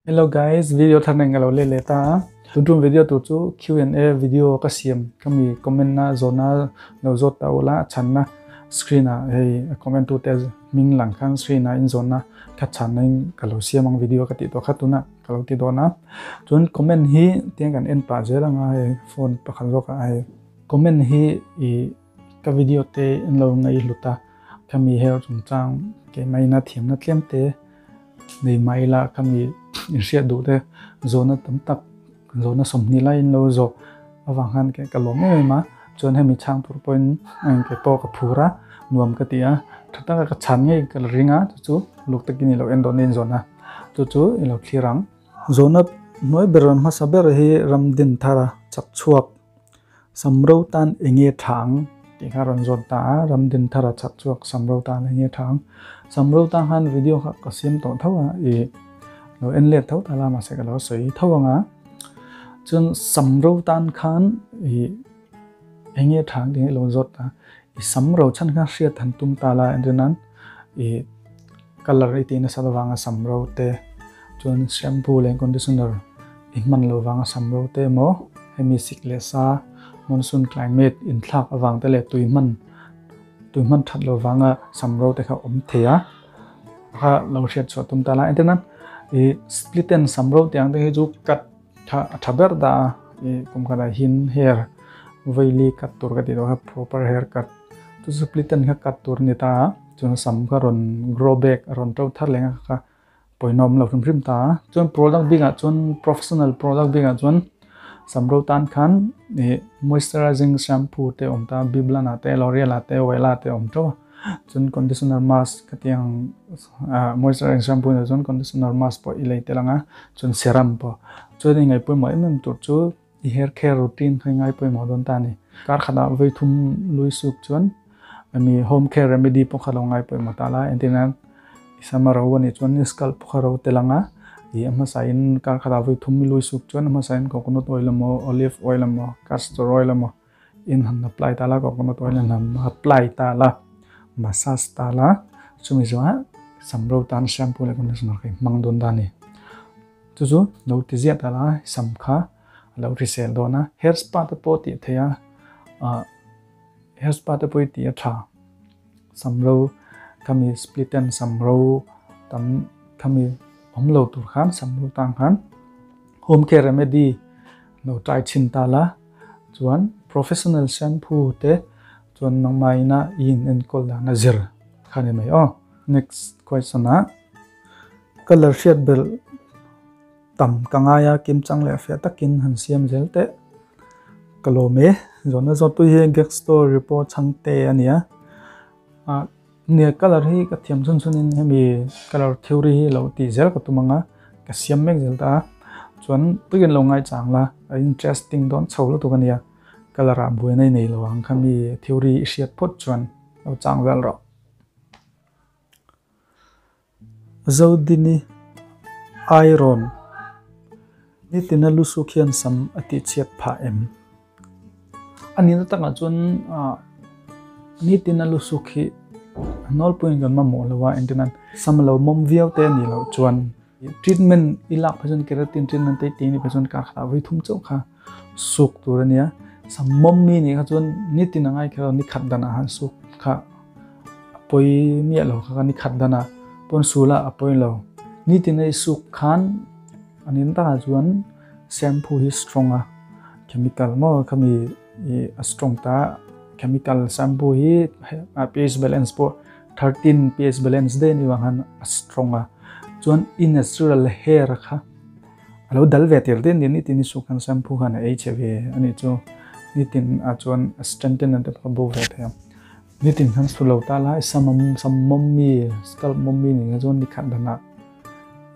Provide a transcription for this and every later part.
Hello guys, video thang nang alo le leta. Tudum video tu chu Q&A video ka siam kami comment na zona lo zot ta ola channa screen a hey comment tu te ming lang khan screen a in zona kha channing kalo siam ang video ka ti to khatuna kalo ti do na chun comment hi tiang kan en pa jela nga he phone pa khan ro ka ai comment hi I ka video te in lo ngai luta kami her chung chang ke mai na thiam na tlem te nei mai la kami insia du te zona tam tak zona somni la in lo zo awang han ke kalom me ma chon hemi chang tur point ang ke to ka phura nuam ka tia thata ka chan nge kal ringa chu luk takini lo endonin zona chu ilo thirang zona noi beron ma saber hi ramdin thara chak chuak samro tan enge thang ti kharon zon ta ramdin thara chak chuak samro tan enge thang samro tan han video ka sim to thawa I lo en let thau tala ma se ka lo soi thawanga chun samro tan khan I enge thang ding lo zot ta I samro chan kha sia than tum tala endenan I color iti na salawanga samro te chun shampoo le conditioner I man lo wanga samro te mo hemi sikle sa monsoon climate in thak awang te le tuiman that lo wanga samro te kha om thea kha lo shet so tum tala endenan I split and samro tiang te ju kat thaber da I kum kada hin hair vaili kat tur ka ti do proper hair cut tu split and ka kat tur ni ta chun sam ka ron grow back ron tau thar lenga ka poinom lo phrim ta chun product binga chun professional product binga chun samro tan khan moisturizing shampoo te omta biblana te l'oreal te wela te omto chun conditioner mask katiang moisturizing shampoo na chun conditioner mask po ilai telanga chun serum po chun ngai poi mo em tur chu I hair care routine khai ngai poi mo don ta ni kar khada voi thum lui suk chun ami home care remedy po khalo ngai poi mo tala entenan isamaro woni chun scalp kharo telanga I ama sain kar khada voi thum lui suk chun ama sain coconut oil mo olive oil mo castor oil mo in han apply tala coconut oil han apply tala massage tala chumi jwa samro tan shampoo le conditioner kai mangdon dani chu no tizia tala samkha lo resell dona hair spa te poti theya hair spa te poi ti tha samro kami split and samro tam kami omlo tur khan samro tang khan home care remedy no try chin tala chuan professional shampoo te chuan nangmai na in and kol na zir khane mai next question a color shade bel tam kangaya kim changle fe takin han siam zelte kalome zona zot pu he gex store report changte ania ne color hi ka thiam chun in hemi color theory hi lo ti zel ka tumanga ka siam mek zelta chuan tuin lo ngai changla interesting don chholo tu kania color a bui nei lo ang khami theory siat phot chuan lo chang vel ro zodini iron ni tinalu sukhian sam ati chiat pha em ani na tanga chun ni tinalu sukhi nol point gan ma mo lawa entenan samlo mom viau te ni lo chuan treatment ila phajun keratin treatment te ti ni phajun ka kha voi thum chau kha suk turania sam mom mi ni kha chun ni tinangai kha ni khat dana han suk kha poi mi lo kha ni khat dana pon sula apoi lo ni tinai suk khan anin ta chuan shampoo hi stronga chemical mo kami strong ta chemical shampoo hi pH balance po 13 pH balance de ni wangan stronga chuan in natural hair kha alo dal vetir den ni tin sukan shampoo khan HV ani chu ni tin a chuan strengthen and bo vet ha ni tin khan sulo ta la sam mommi scalp mommi ni chuan ni khan dana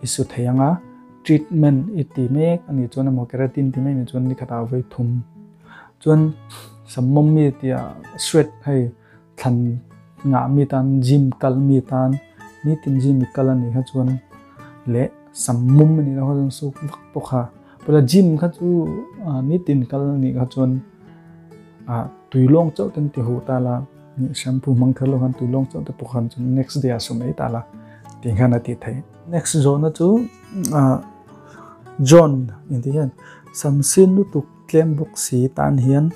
isu thayanga treatment iti mek ani chuan mo keratin ti me ni chuan ni khata voi thum chuan sammom mi tia sweat hai than nga mi tan gym kal mi tan ni tin gym kal ani kha chuan le sammum ni la hon su vak pokha pula gym kha chu ni tin kal ni kha chuan tuilong chau tan ti hu ta la ni shampoo mang khalo han tuilong chau te pokhan chun next day asum ei ta la ti khana ti thai next zone chu John in the end samsin lu tu klem book si tan hian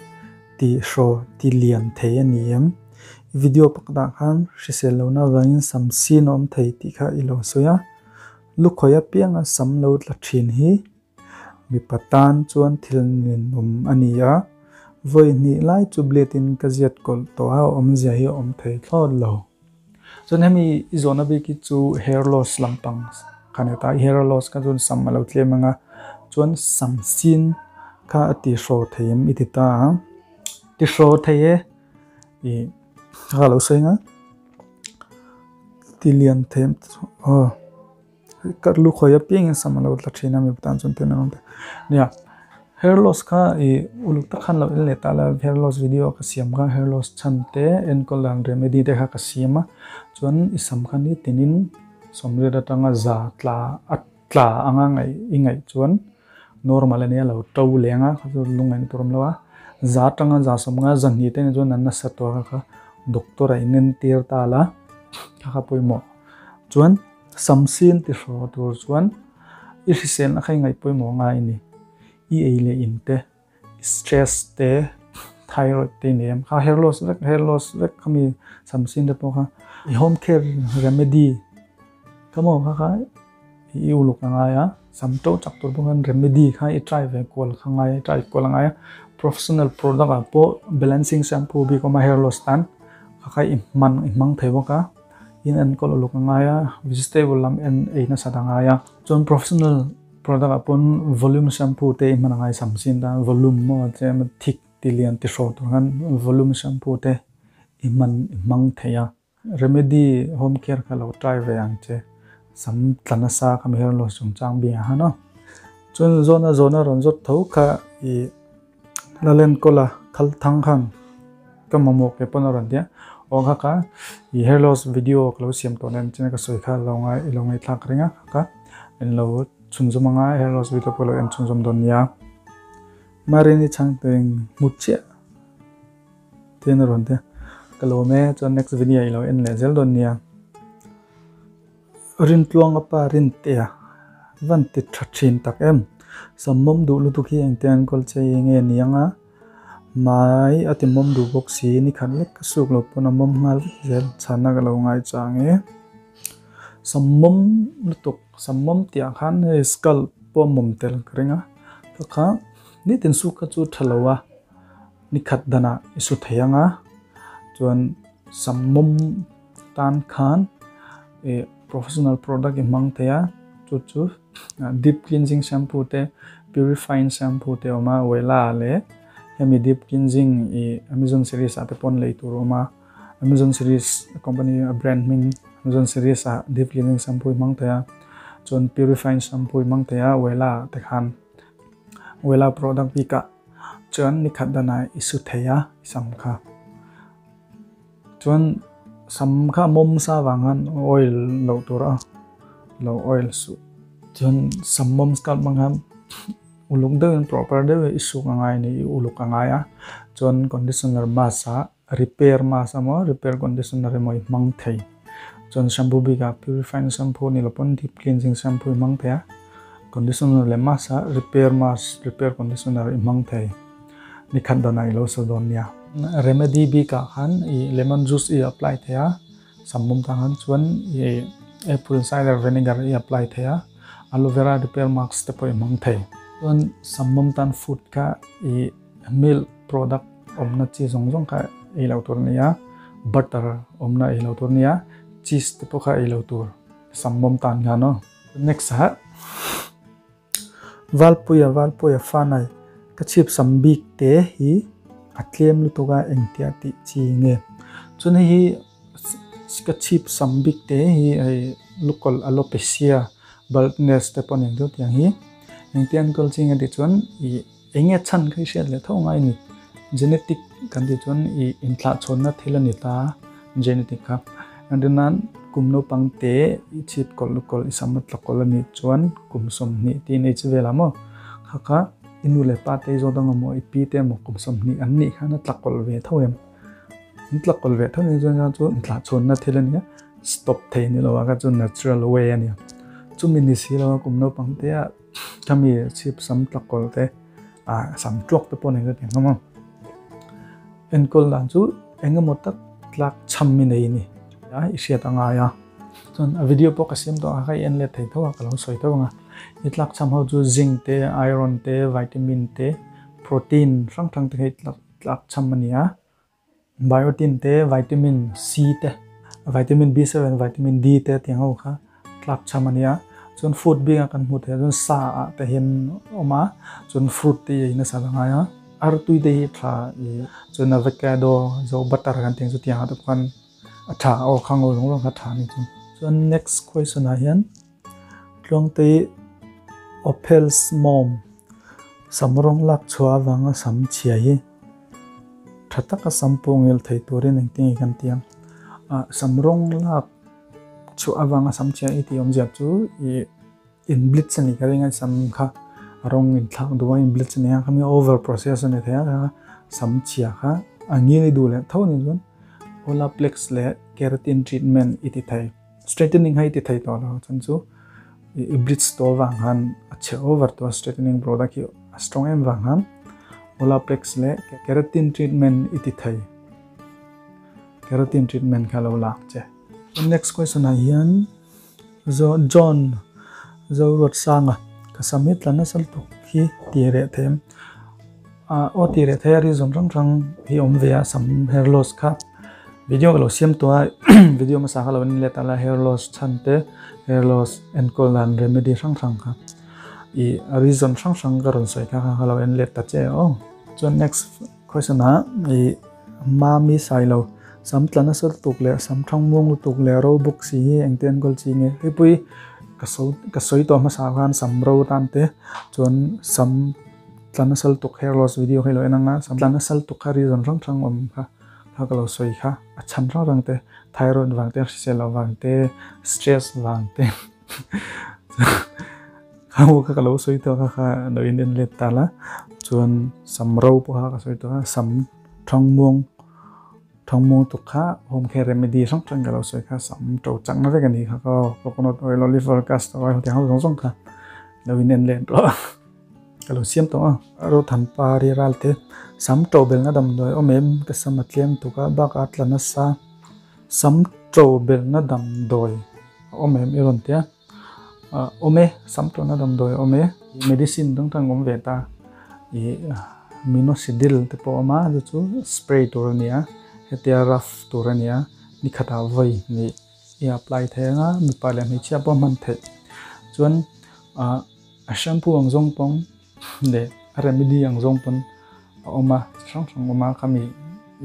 ti sho ti lian the niam video pakda khan shiselo na vain samsin om thei ti kha ilo soya lu khoya pianga samlo la thin hi mi patan chuan thilnin ania voi ni lai chu bletin kaziat kol to ha om zia hi om thei thlod lo chon hemi izona be ki chu hair loss lampang khaneta hair loss ka chun sammalo tlemanga chuan samsin kha ati sho theim itita ti sho theye I halo senga tilian them karlu khoya ping samalo la thina mi patan chun tenang nia hair loss kha uluk ta khan lo le ta la hair loss video ka siam ka hair loss chante en kolang remedy de kha ka siama chuan isam khan ni tinin somre da tanga za tla anga ngai ingai chuan normal ania lo to lenga kha lungai turum lawa za tanga za somnga zanni te ne chuan anna satwa kha doctor ai nen tir ta la kha poimo chuan samsin ti ro tur chuan irisen a khai ngai poimo nga ini eile inte stress te thyroid te nem kha hair loss vek khami samsin de po kha home care remedy kamo kha I uluk nga ya samto chaktur bungan remedy kha I try ve kol khangai try kol nga ya professional product po balancing shampoo bi ko ma hair loss tan kha imang thebo ka in an kol uluk nga ya vegetable lam en eina sadanga ya chon professional product upon volume shampoo te manangai samsin da volume mo chem thick tilian ti sho turhan volume shampoo te imang theya remedy home care ka lo try ve ang che sam tlanasa kam hair loss chung chang bi ha no chun zona ron jot tho kha I lalen kola khal thang khang kamamo ke ponaran dia oga ka hair loss video klo siam to nen chena ka soi kha longai thak ringa ka en lo chunjumanga hair loss video polo en chunjum donia marini changteng muche tenaronte kalome cho next video ilo en lezel donia rin tluang apa rin tea van ti thachin tak em sammom du lu tu khi eng ten kol che nge nianga mai atimom du box si ni khan lek suk lo pona mom ngal zel chana ga lo ngai change sammom lutuk sammom tia khan skull po mom tel kringa to kha ni tin su ka chu thalawa ni khat dana isu thayanga chuan sammom tan khan professional product imang thaya chu deep cleansing shampoo te purifying shampoo te oma wela le hemi deep cleansing Amazon series ate pon lei turoma Amazon series company brand ming Amazon series deep cleansing shampoo imang thaya chon purifying shampoo imang thaya wela te khan wela product bika chon ni khadana isu thaya samkha chon samkha mom sa wangan oil lo tura lo oil su chon sammom scalp mangham ulung de proper de isu ngai ni uluk ngaya chon conditioner masa repair masa mo repair conditioner mo mang thei chon shampoo bika purifying shampoo ni lopon deep cleansing shampoo mang thea conditioner le masa repair conditioner imang thei ni khandana ilo sodonia remedy bika khan lemon juice apply thea sammum ta khan chuan apple cider vinegar apply thea aloe vera repair mask te poi mang thei chuan sammum tan food ka milk product omna chi zongjong ka ilo turnia butter omna ilo turnia cheese te po kha ilo tur sammum tan ga no next ha valpuya fanai ka chip sambik te hi atlem lu toga engtia ti chi nge chun hi ka chip sambik te hi local alopecia baldness te pon eng dot yang hi engtian kol ching ati chun enge chan khai se le tho ngai ni genetic kan ti chun intla chonna thilani ta genetic kha andunan kumno pangte chip kol isamat lakolani chuan kumsom ni teenage velamo khaka inule pate jodang mo ipite mo kumsom ni anni khana tlakol ve thoem tlakol ve thoni jonga chu ntla chonna thilani stop theini lo ga chu natural way ani chumini silo kumno pangte chami chip sam tlakol te sam truak te pon enga tiếng không enkol lan chu enga motak tlak chammi nei ni ya isiat anga ya chon a video po kasim to a kai en le thei thawa kalong soi tawanga itlak cham ho chu zinc te iron te vitamin te protein sang thang te tlak cham mania biotin te vitamin C te vitamin B7 vitamin D te tiếng ho kha tlak cham mania chon food bi kan mu the chon sa te hin oma chon fruit te ina sa nga ya ar tui te hi tha chon avocado zo butter kan ting chu tia ha kan tha o khang o long ka tha ni chu chon next question a hian tlong te opels mom samrong lak chua wanga sam chia hi thataka sampongel thei turin engting kan tiang samrong lak chua wanga sam chia iti omjat chu in blitz ni karinga sam kha arong in thak duwa in blitz ni kami over process ni thaya sam chia kha angi ni du le thoni jon olaplex le keratin treatment iti thai straightening hai iti thai to lo chan chu i blitz to wang han ache over to straightening product ki strong em wang han olaplex le keratin treatment iti thai keratin treatment kha lo lak che next question a hian zo John zo rot sanga kasamit lana sal tu hi tire them o tire the reason rang hi om vea sam hair loss kha video lo siam to video ma sa kha lo ni le ta la hair loss chante hair loss and colon remedy rang kha I reason rang garon soi kha lo en le ta che o so next question ha I mami sailo sam tlana sal tuk le sam thang mong tuk le ro book si engten gol chi nge hipui kasoi to ma sa khan sam ro tan te chon sam tlana sal tuk hair loss video khelo enanga sam tlana sal tuk kha reason rang om kha kalo soi kha achan rang te thyroid wang te sel wang te stress wang te khaw kha kalo soi to kha no indian le tala chon sam ro po kha soi to sam thang mong tu kha home care remedy sang kalo soi kha sam to chang na ve kan hi kha ko coconut oil olive oil castor oil te haw song kha no indian le ro kalo siam to ro than pa ri ral te sam to bel na dam doi omem ka samatlem tu ka ba ka tlana sa sam to bel na dam doi omem iron te ome sam to na dam doi ome medicine dang tang om ve ta I minoxidil te po ma chu spray to nia hetia rough to nia ni khata vai ni I apply the nga mi pa le mi chia po man the chuan a shampoo ang jong pong le remedy ang jong pon oma sang oma kami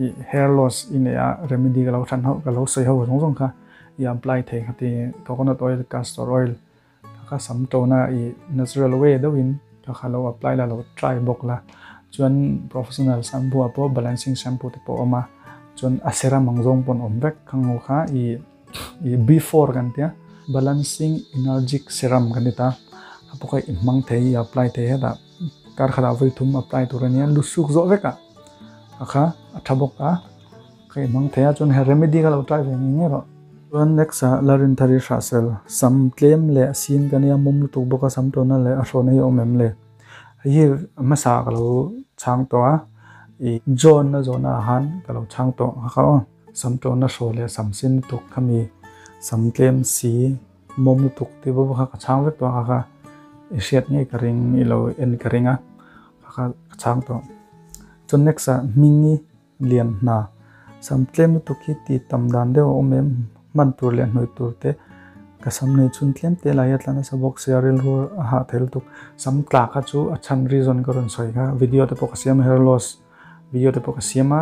I hair loss in a remedy galo than ho galo soi ho jong kha I apply the khati coconut oil castor oil kha sam to na I natural way do win kha lo apply la lo try bok la chuan professional shampoo apo balancing shampoo te po oma chuan a serum ang jong pon om vek khango kha I before kan tia balancing energic serum kan ta apokai imang thei apply the da kar khada voi thum apply to rania lusuk zo veka akha athaboka kai mang thea chon he remedy ga lo try ve nge ro one next larin thari shasel sam claim le sin kania mum tu boka sam to na le a ro nei omem le hi masa ga lo chang to I john na zona han ga lo chang to kha sam to na ro le sam sin tu khami sam claim si mum tu ti bo kha chang vek to kha isiat nge karing ilo en karinga kha chang to chon next mingi lian na sam tlem tu ki ti tam dan de omem man tur le noi tur te ka sam nei chun tlem te la ya tlana sa box yaril ro ha thel tu sam kla kha chu achan reason karon soi kha video te po ka siam hair loss video te po ka siama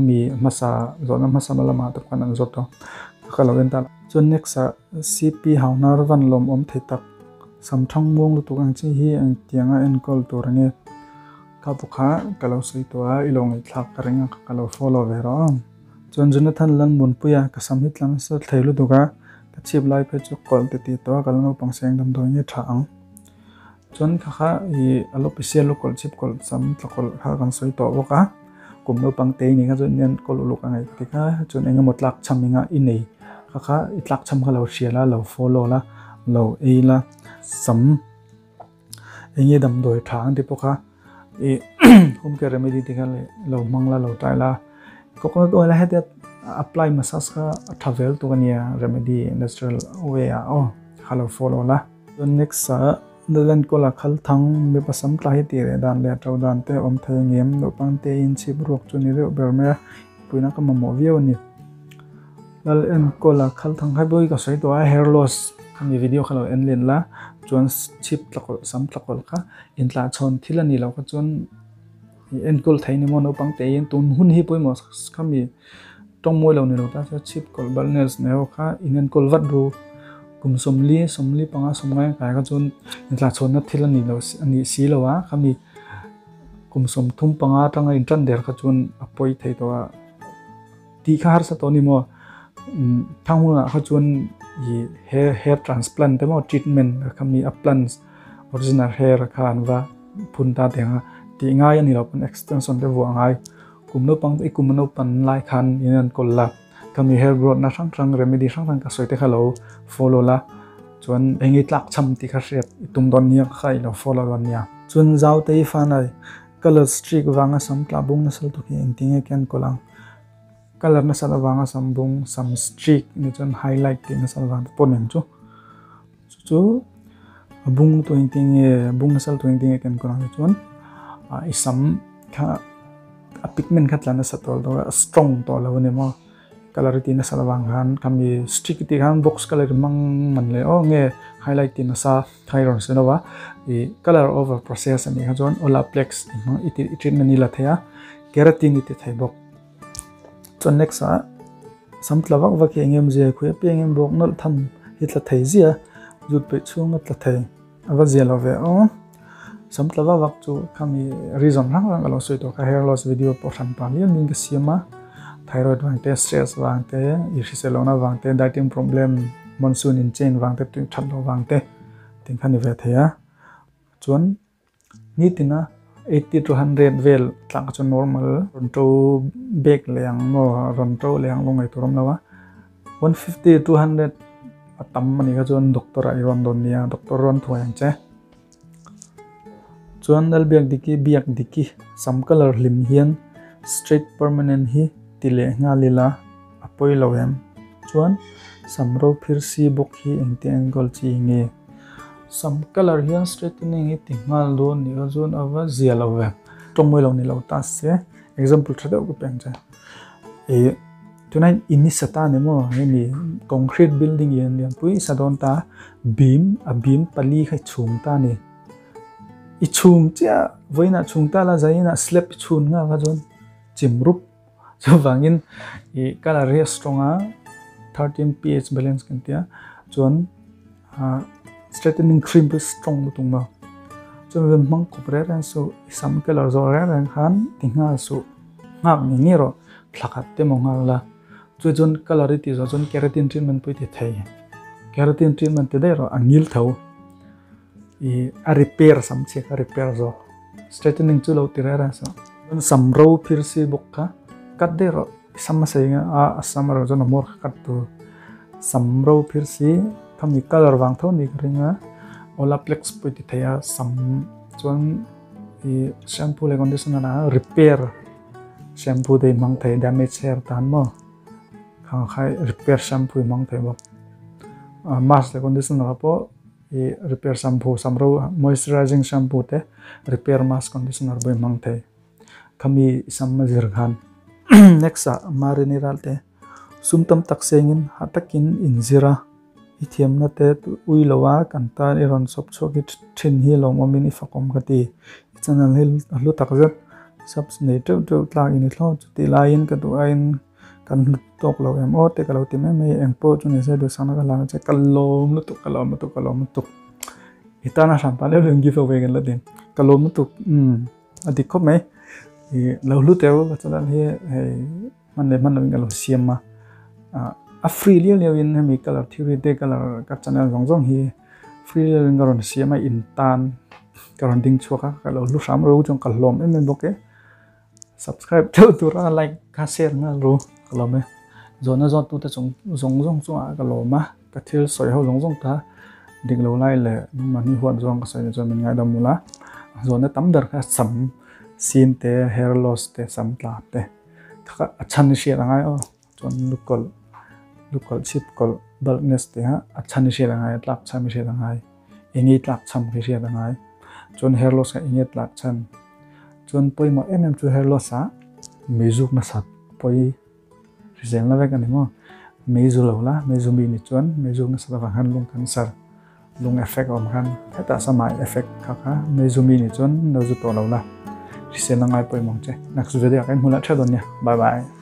mi masa zona masa malama ta kan an zoto kha lo enta chon next cp haunar van lom om thei tak sam thang mong lu tu ang chi hi ang tianga en kol tur nge ka pukha kalau soi to ilong thak karenga kalau follow ve ro chon Jonathan lan mun puya ka samhit lang sa thailu duga ka chip lai pe chu kol te ti to kalno pangseng dam doi nge thang chon kha I alopecia lo kol chip kol sam tlakol kha kan soi to boka kumno pangte ni ka chon nen kol lu ka ngai ti ka chon enga motlak chaminga inei kha itlak cham kha lo shiala lo follow la lo e la sam engi dam doi thang ti poka e home care remedy ti kale lo mangla lo taila coconut oil hete apply massage ka travel to kania remedy natural way a hello follow la next sa dan ko la khal thang me pasam tla hi ti re dan le tro dan te om thai ngem no pang te in chi brok chu ni re ber me puina ka mo view ni lal en ko la khal thang hai boi ka sai to hair loss kami video khalo en len la chuan chip tlakol sam tlakol kha in tla chon thilani lo kha chuan en kol thaini mo no pang te in tun hun hi poi mo kami tong moi lo ni lo ta chip kol balness ne ho kha inen kol wat ru kum somli panga somngai ka ka chun in tla chon na thilani lo ani si lo wa kami kum som thum panga tanga in tran der kha chun apoi thei to ti kha har sa to ni mo thanguna kha chun hair transplant te mo treatment kami aplant original hair khan wa punta tenga ti ngai ani lo pan extension te wo ngai kumno pang e kumno pan lai khan inan kolla kami hair growth na sang remedy sang ka soite khalo follow la chuan engi tlak cham ti kha riat tum don nia khai lo follow don nia chun zau te fa nai color streak wanga sam tla bung na sal to ki engting e ken kolang color na sal wanga sam bung sam streak ni chun highlight ti na sal wang ponem chu bung to engting e bung na sal to engting e ken kolang chuan isam kha a pigment khatla na satol to strong to lo ne mo colority na salawang han kami streak ti han box color mang man le nge highlight ti na sa thairon se no wa e color over process ani ha jon olaplex mang treatment ni la thaya keratin ti thai bok chon next a samtlawak wa ke ngem je khu pe ngem bok nol tham hitla thai zia jut pe chung atla thai awa zelo ve samtlawa wak chu kami reason rang alo soi to ka hair loss video po than pa lian min ka siama thyroid wang te stress wang te irselona wang te dieting problem monsoon in chain wang te than lo wang te ting khani ve thaya chuan ni tina 80 to 100 vel tlang chu normal ronto bek leang mo ronto leang longai torom lawa 150 to 200 atam mani ka chuan doctor ai ron don nia doctor ron thuang che chuan dal biak diki sam color lim hian straight permanent hi tile nga lila apoi lowem chuan samro phirsi bok hi engte angle chi nge sam color hian straightening hi tingal do ni zon awa zia lowe tongmoi lo ni lo ta se example thada ko peng cha e tunai inisata ne mo ni concrete building yen pui sadon ta beam pali khai chung ta ni I chung chia voina chung ta la zaina slap chun nga ka jon chimrup so wangin I color ria stronga 13 pH balance kan tia chon straightening cream be strong tung ma chon wen mang kopre ran so sam color zo ran khan tinga so ngak ni ro thlakat te mo nga la jon color ti zo jon keratin treatment pui ti thai keratin treatment te dei ro angil thau a repair sam check a repair zo straightening chu lo tirara so samro phirsi bokka kat de ro samma seinga a samro zo no mor kat tu samro phirsi kami color wang tho ni ringa olaplex puti thaya sam chuan I shampoo le conditioner na repair shampoo de mang thai damage hair tan mo khang khai repair shampoo mang thai bo mask le conditioner po repair shampoo samro moisturizing shampoo te repair mask conditioner boy mang thai kami samazir khan next mariniral te sumtam taksengin hatakin inzira ithiam na te uilowa kanta iron sop chokit thin hi lomomin ifakom kati channel hil lu takzat subs ne to tla in thlo ti lain ka tu ain kan tok lo em o te ka lo ti me engpo chu ne se do sana ka la che kalom lu tu kalom tu itana sampal le give away gan la din kalom tu adi ko me lo lu te o cha dan he man ga lo siama a free le in mi color theory de color ka channel jong hi free le ga ron siama in tan karon ding chuka ka lo lu sam ro jong kalom em boke subscribe to ra like ka share na ro kalome zona zon tu ta chung zong a kaloma ka thil soi ho zong ta dik lo lai le mani huan zong ka sai chon min ngai dam mula zona tam dar kha sam sin te hair loss te sam tla te kha achan ni she rangai o chon lukol chip kol baldness te ha achan ni she rangai tlak cham she rangai engi tlak cham ke she rangai chon hair loss ka inget tlak chan chon poi mo chu hair loss a mizo na sat poi rizal na vek ani mo mizo lo la mizo mi ni chon mizo na sat han lung cancer lung effect om han theta samai effect kha mizo mi ni chon no zu to lo la rizal na ngai poi mong che next video kan hula thadon nya bye bye